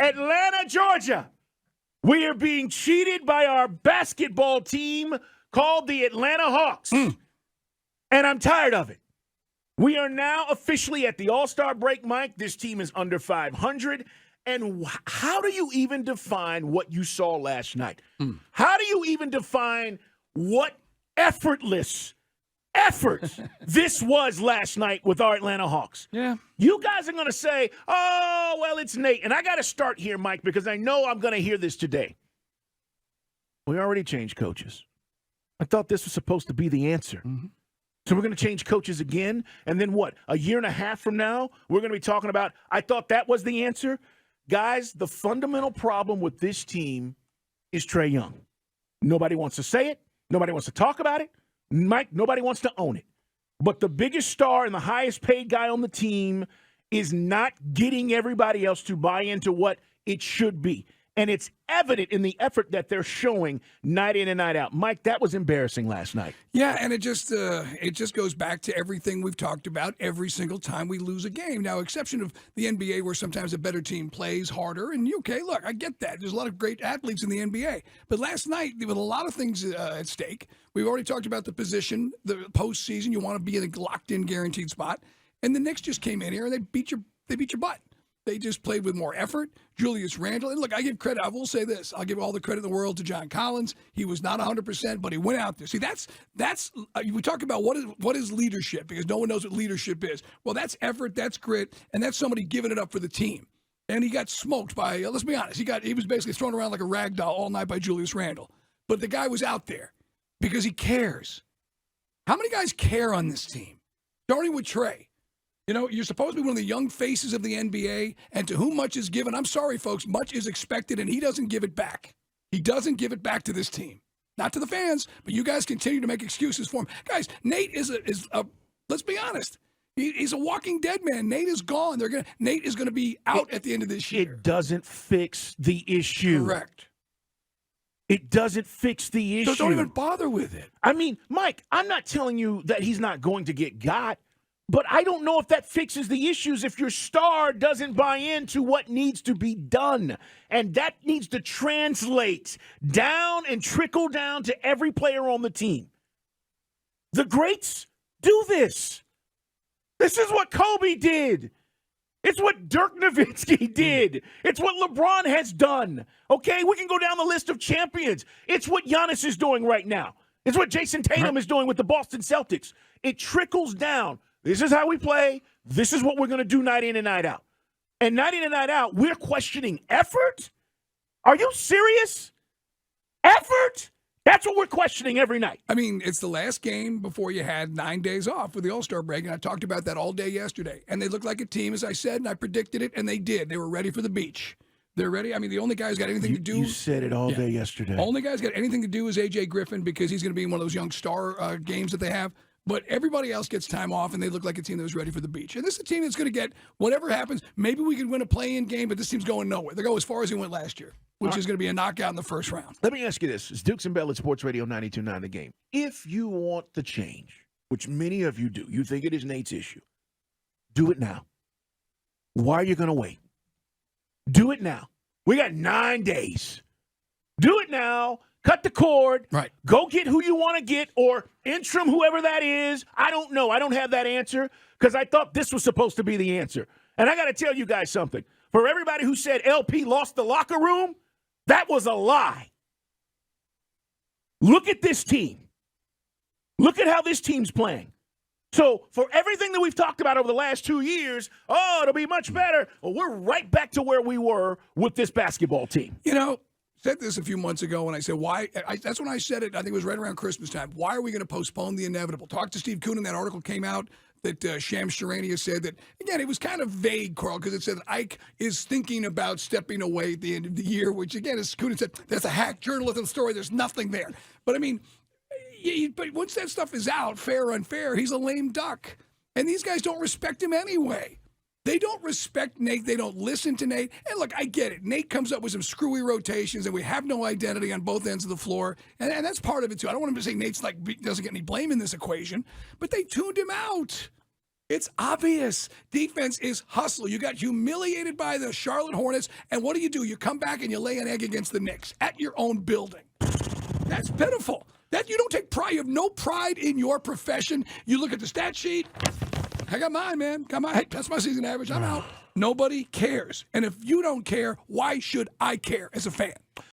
Atlanta, Georgia. We are being cheated by our basketball team called the Atlanta Hawks. And I'm tired of it. We are now officially at the All-Star break, Mike. This team is under 500. And how do you even define what you saw last night? How do you even define what effortless effort this was last night with our Atlanta Hawks? Yeah. You guys are going to say, oh, well, it's Nate. And I got to start here, Mike, because I know I'm going to hear this today. We already changed coaches. I thought this was supposed to be the answer. So we're going to change coaches again, and then what? A year and a half from now, we're going to be talking about, I thought that was the answer? Guys, the fundamental problem with this team is Trae Young. Nobody wants to say it. Nobody wants to talk about it. Mike, nobody wants to own it. But the biggest star and the highest paid guy on the team is not getting everybody else to buy into what it should be. And it's evident in the effort that they're showing night in and night out. Mike, that was embarrassing last night. Yeah, and it just goes back to everything we've talked about every single time we lose a game. Now, exception of the NBA where sometimes a better team plays harder. And, okay, look, I get that. There's a lot of great athletes in the NBA. But last night, with a lot of things at stake, we've already talked about the position, the postseason. You want to be in a locked-in, guaranteed spot. And the Knicks just came in here and they beat your butt. They just played with more effort. Julius Randle. And look, I give credit. I will say this. I'll give all the credit in the world to John Collins. He was not 100%, but he went out there. See, that's we talk about what is leadership, because no one knows what leadership is. Well, that's effort, that's grit, and that's somebody giving it up for the team. And he got smoked by, let's be honest, he was basically thrown around like a rag doll all night by Julius Randle. But the guy was out there because he cares. How many guys care on this team? Starting with Trae. You know, you're supposed to be one of the young faces of the NBA, and to whom much is given, I'm sorry, folks, much is expected, and he doesn't give it back. He doesn't give it back to this team. Not to the fans, but you guys continue to make excuses for him. Guys, Nate is a let's be honest, he's a walking dead man. Nate is gone. Nate is going to be out at the end of this year. It doesn't fix the issue. Correct. It doesn't fix the issue. So don't even bother with it. I mean, Mike, I'm not telling you that he's not going to get got. But I don't know if that fixes the issues if your star doesn't buy into what needs to be done. And that needs to translate down and trickle down to every player on the team. The greats do this. This is what Kobe did. It's what Dirk Nowitzki did. It's what LeBron has done. Okay, we can go down the list of champions. It's what Giannis is doing right now. It's what Jason Tatum is doing with the Boston Celtics. It trickles down. This is how we play. This is what we're going to do night in and night out. And night in and night out, we're questioning effort? Are you serious? Effort? That's what we're questioning every night. I mean, it's the last game before you had 9 days off with the All-Star break, and I talked about that all day yesterday. And they looked like a team, as I said, and I predicted it, and they did. They were ready for the beach. They're ready. I mean, the only guy who's got anything to do. You said it all day yesterday. Only guy who's got anything to do is A.J. Griffin, because he's going to be in one of those young star games that they have. But everybody else gets time off, and they look like a team that was ready for the beach. And this is a team that's going to get whatever happens. Maybe we can win a play-in game, but this team's going nowhere. They go as far as they went last year, which is going to be a knockout in the first round. Let me ask you this. It's Dukes and Bell at Sports Radio 92.9 The Game. If you want the change, which many of you do, you think it is Nate's issue, do it now. Why are you going to wait? Do it now. We got 9 days. Do it now. Cut the cord. Right. Go get who you want to get, or interim whoever that is. I don't know. I don't have that answer because I thought this was supposed to be the answer. And I got to tell you guys something. For everybody who said LP lost the locker room, that was a lie. Look at this team. Look at how this team's playing. So for everything that we've talked about over the last 2 years, it'll be much better. Well, we're right back to where we were with this basketball team. You know, said this a few months ago, and I said, why? That's when I said it. I think it was right around Christmas time. Why are we going to postpone the inevitable? Talk to Steve Koonin. That article came out that Shams Charania said that, again, it was kind of vague, Carl, because it said Ike is thinking about stepping away at the end of the year, which, again, as Koonin said, that's a hack journalism story. There's nothing there. But, I mean, but once that stuff is out, fair or unfair, he's a lame duck. And these guys don't respect him anyway. They don't respect Nate. They don't listen to Nate. And look, I get it. Nate comes up with some screwy rotations, and we have no identity on both ends of the floor. And that's part of it, too. I don't want him to say Nate's doesn't get any blame in this equation, but they tuned him out. It's obvious. Defense is hustle. You got humiliated by the Charlotte Hornets, and what do? You come back and you lay an egg against the Knicks at your own building. That's pitiful. That you don't take pride. You have no pride in your profession. You look at the stat sheet. I got mine, man. Got mine. Hey, that's my season average. I'm out. Nobody cares. And if you don't care, why should I care as a fan?